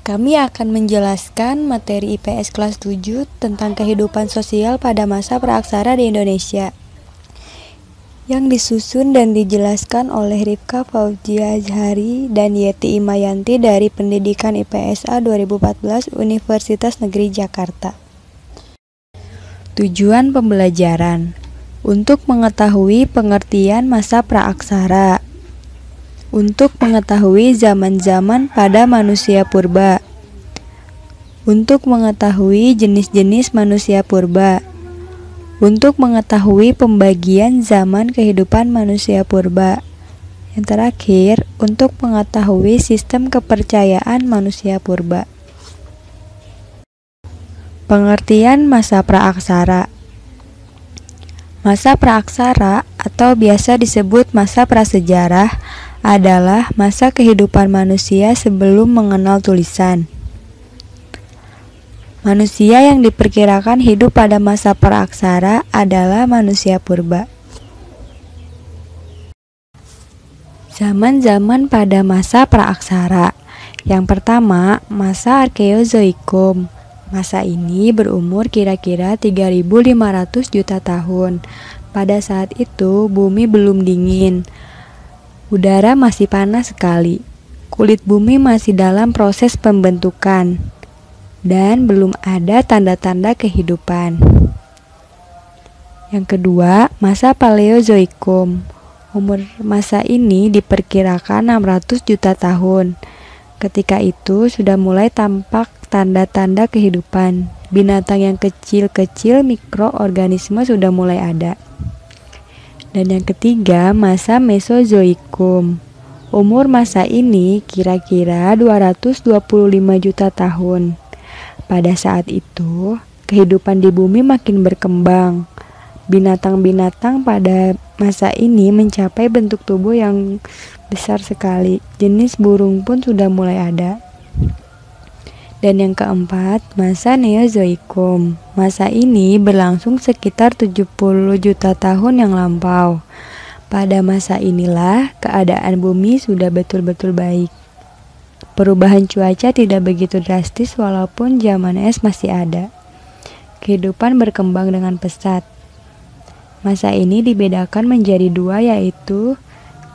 Kami akan menjelaskan materi IPS kelas 7 tentang kehidupan sosial pada masa praaksara di Indonesia, yang disusun dan dijelaskan oleh Rifka Fauzia Azhari dan Yeti Imayanti dari Pendidikan IPSA 2014 Universitas Negeri Jakarta. Tujuan pembelajaran untuk mengetahui pengertian masa praaksara, untuk mengetahui zaman-zaman pada manusia purba, untuk mengetahui jenis-jenis manusia purba, untuk mengetahui pembagian zaman kehidupan manusia purba. Yang terakhir, untuk mengetahui sistem kepercayaan manusia purba. Pengertian masa praaksara. Masa praaksara atau biasa disebut masa prasejarah adalah masa kehidupan manusia sebelum mengenal tulisan. Manusia yang diperkirakan hidup pada masa praaksara adalah manusia purba. Zaman-zaman pada masa praaksara. Yang pertama, masa Arkeozoikum. Masa ini berumur kira-kira 3.500 juta tahun. Pada saat itu, bumi belum dingin. Udara masih panas sekali. Kulit bumi masih dalam proses pembentukan. Dan belum ada tanda-tanda kehidupan. Yang kedua, masa Paleozoikum. Umur masa ini diperkirakan 600 juta tahun. Ketika itu sudah mulai tampak tanda-tanda kehidupan. Binatang yang kecil-kecil, mikroorganisme sudah mulai ada. Dan yang ketiga, masa Mesozoikum. Umur masa ini kira-kira 225 juta tahun. Pada saat itu, kehidupan di bumi makin berkembang. Binatang-binatang pada masa ini mencapai bentuk tubuh yang besar sekali. Jenis burung pun sudah mulai ada. Dan yang keempat, masa Neozoikum. Masa ini berlangsung sekitar 70 juta tahun yang lampau. Pada masa inilah keadaan bumi sudah betul-betul baik. Perubahan cuaca tidak begitu drastis walaupun zaman es masih ada. Kehidupan berkembang dengan pesat. Masa ini dibedakan menjadi dua, yaitu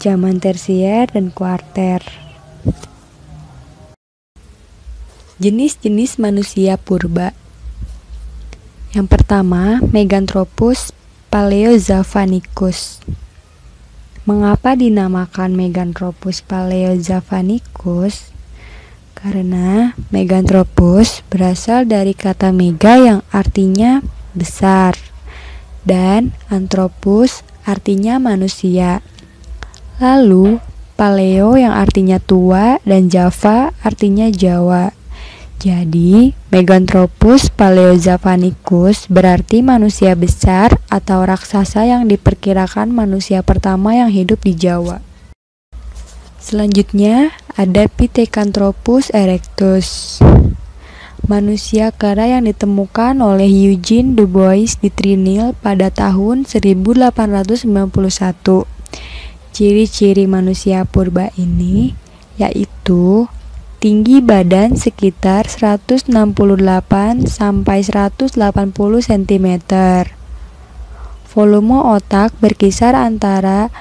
zaman tersier dan kuarter. Jenis-jenis manusia purba. Yang pertama, Meganthropus paleozavanicus. Mengapa dinamakan Meganthropus paleozavanicus? Karena Meganthropus berasal dari kata mega yang artinya besar dan anthropus artinya manusia. Lalu paleo yang artinya tua dan java artinya Jawa. Jadi, Meganthropus paleozavanicus berarti manusia besar atau raksasa yang diperkirakan manusia pertama yang hidup di Jawa. Selanjutnya, ada Pithecanthropus erectus. Manusia kera yang ditemukan oleh Eugene Du Bois di Trinil pada tahun 1891. Ciri-ciri manusia purba ini yaitu tinggi badan sekitar 168 sampai 180 cm. Volume otak berkisar antara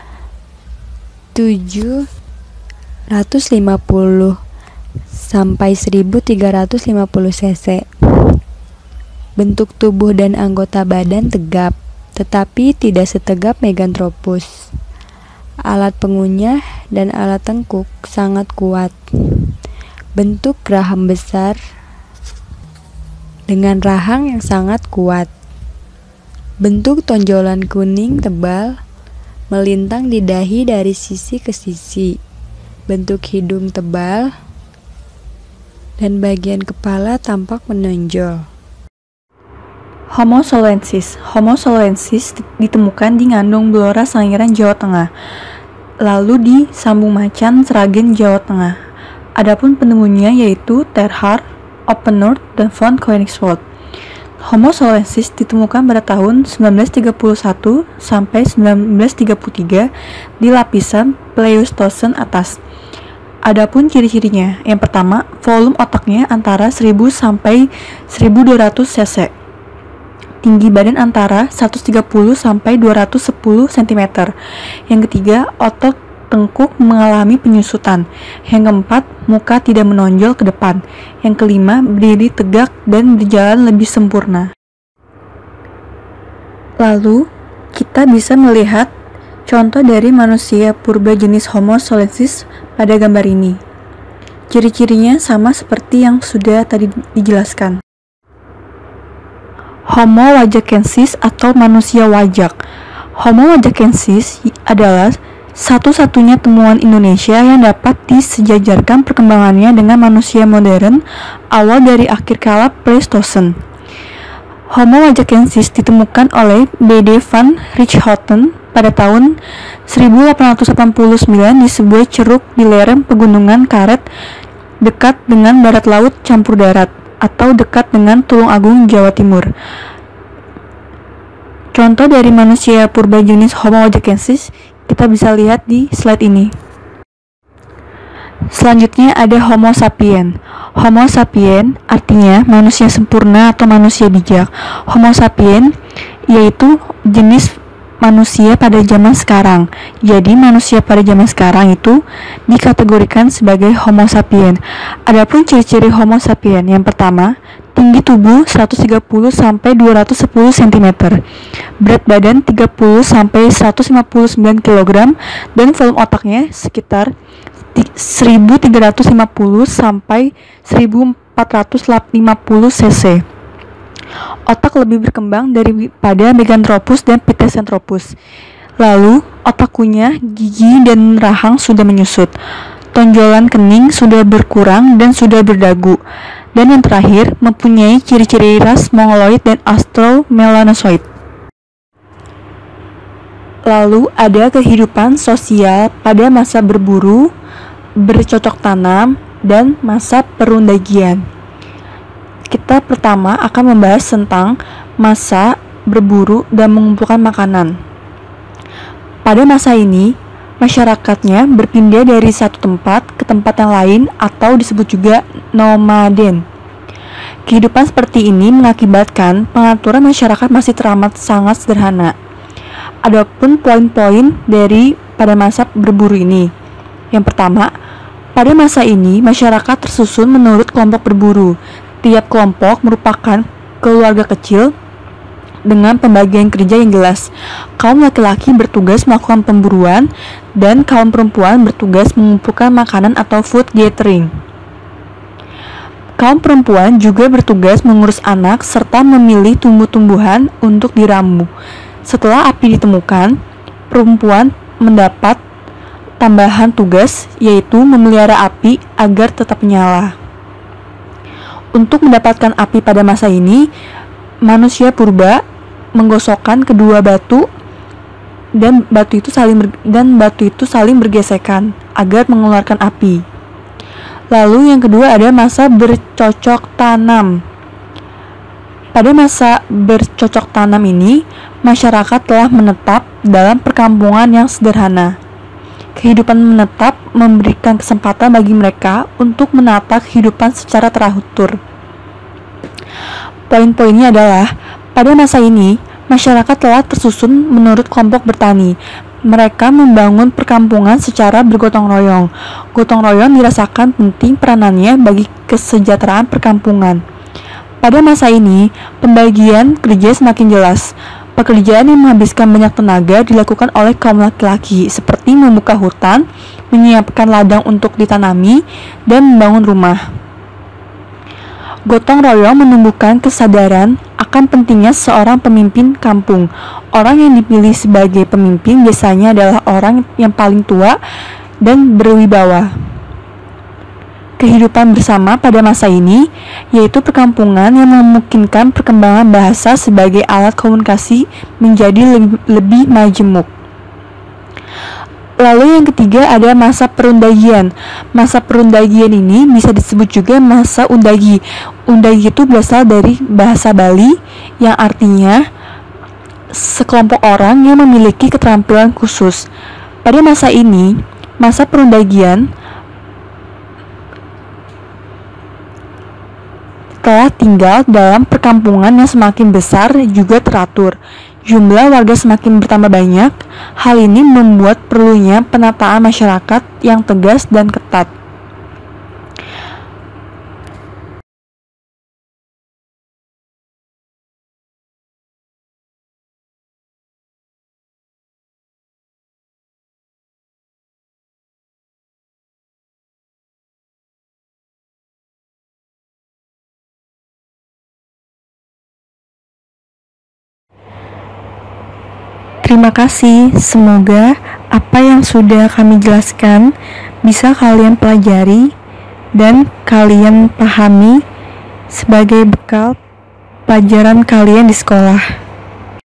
750 sampai 1350 cc. Bentuk tubuh dan anggota badan tegap, tetapi tidak setegap Meganthropus. Alat pengunyah dan alat tengkuk sangat kuat. Bentuk rahang besar dengan rahang yang sangat kuat. Bentuk tonjolan kuning tebal melintang di dahi dari sisi ke sisi. Bentuk hidung tebal dan bagian kepala tampak menonjol. Homo soloensis. Homo soloensis ditemukan di Ngandung Blora, Sangiran, Jawa Tengah, lalu di Sambung Macan, Sragen, Jawa Tengah. Adapun penemunya yaitu Terhar, Oppenurt, dan von Koenigswald. Homo soloensis ditemukan pada tahun 1931 sampai 1933 di lapisan Pleistocene atas. Adapun ciri-cirinya, yang pertama, volume otaknya antara 1000 sampai 1200 cc. Tinggi badan antara 130 sampai 210 cm. Yang ketiga, otot tengkuk mengalami penyusutan. Yang keempat, muka tidak menonjol ke depan. Yang kelima, berdiri tegak dan berjalan lebih sempurna. Lalu, kita bisa melihat contoh dari manusia purba jenis Homo solensis pada gambar ini. Ciri-cirinya sama seperti yang sudah tadi dijelaskan. Homo wajakensis atau manusia wajak. Homo wajakensis adalah satu-satunya temuan Indonesia yang dapat disejajarkan perkembangannya dengan manusia modern awal dari akhir kala Pleistosen. Homo wajakensis ditemukan oleh B.D. van Richthofen pada tahun 1889 di sebuah ceruk di lereng pegunungan Karet dekat dengan barat laut campur darat atau dekat dengan Tulungagung, Jawa Timur. Contoh dari manusia purba jenis Homo wajakensis kita bisa lihat di slide ini. Selanjutnya ada Homo sapien. Homo sapien artinya manusia sempurna atau manusia bijak. Homo sapien yaitu jenis manusia pada zaman sekarang. Jadi manusia pada zaman sekarang itu dikategorikan sebagai Homo sapien. Adapun ciri-ciri Homo sapien, yang pertama, tinggi tubuh 130 sampai 210 cm. Berat badan 30 sampai 159 kg dan volume otaknya sekitar 1350 sampai 1450 cc. Otak lebih berkembang daripada Meganthropus dan Pithecanthropus. Lalu, otak kunyah, gigi, dan rahang sudah menyusut. Tonjolan kening sudah berkurang dan sudah berdagu. Dan yang terakhir, mempunyai ciri-ciri ras mongoloid dan australomelanozoid. Lalu, ada kehidupan sosial pada masa berburu, bercocok tanam, dan masa perundagian. Kita pertama akan membahas tentang masa berburu dan mengumpulkan makanan. Pada masa ini, masyarakatnya berpindah dari satu tempat ke tempat yang lain atau disebut juga nomaden. Kehidupan seperti ini mengakibatkan pengaturan masyarakat masih teramat sangat sederhana. Adapun poin-poin dari pada masa berburu ini. Yang pertama, pada masa ini masyarakat tersusun menurut kelompok berburu. Tiap kelompok merupakan keluarga kecil dengan pembagian kerja yang jelas. Kaum laki-laki bertugas melakukan pemburuan dan kaum perempuan bertugas mengumpulkan makanan atau food gathering. Kaum perempuan juga bertugas mengurus anak serta memilih tumbuh-tumbuhan untuk diramu. Setelah api ditemukan, perempuan mendapat tambahan tugas, yaitu memelihara api agar tetap menyala. Untuk mendapatkan api pada masa ini, manusia purba menggosokkan kedua batu dan batu itu saling bergesekan agar mengeluarkan api. Lalu yang kedua ada masa bercocok tanam. Pada masa bercocok tanam ini, masyarakat telah menetap dalam perkampungan yang sederhana. Kehidupan menetap memberikan kesempatan bagi mereka untuk menata kehidupan secara teratur. Poin-poinnya adalah, pada masa ini, masyarakat telah tersusun menurut kelompok bertani. Mereka membangun perkampungan secara bergotong royong. Gotong royong dirasakan penting peranannya bagi kesejahteraan perkampungan. Pada masa ini, pembagian kerja semakin jelas. Pekerjaan yang menghabiskan banyak tenaga dilakukan oleh kaum laki-laki, seperti membuka hutan, menyiapkan ladang untuk ditanami, dan membangun rumah. Gotong royong menumbuhkan kesadaran akan pentingnya seorang pemimpin kampung. Orang yang dipilih sebagai pemimpin biasanya adalah orang yang paling tua dan berwibawa. Kehidupan bersama pada masa ini, yaitu perkampungan yang memungkinkan perkembangan bahasa sebagai alat komunikasi menjadi lebih majemuk. Lalu yang ketiga ada masa perundagian. Masa perundagian ini bisa disebut juga masa undagi. Undagi itu berasal dari bahasa Bali yang artinya sekelompok orang yang memiliki keterampilan khusus. Pada masa ini, masa perundagian, setelah tinggal dalam perkampungan yang semakin besar juga teratur. Jumlah warga semakin bertambah banyak. Hal ini membuat perlunya penataan masyarakat yang tegas dan ketat. Terima kasih, semoga apa yang sudah kami jelaskan bisa kalian pelajari dan kalian pahami sebagai bekal pelajaran kalian di sekolah.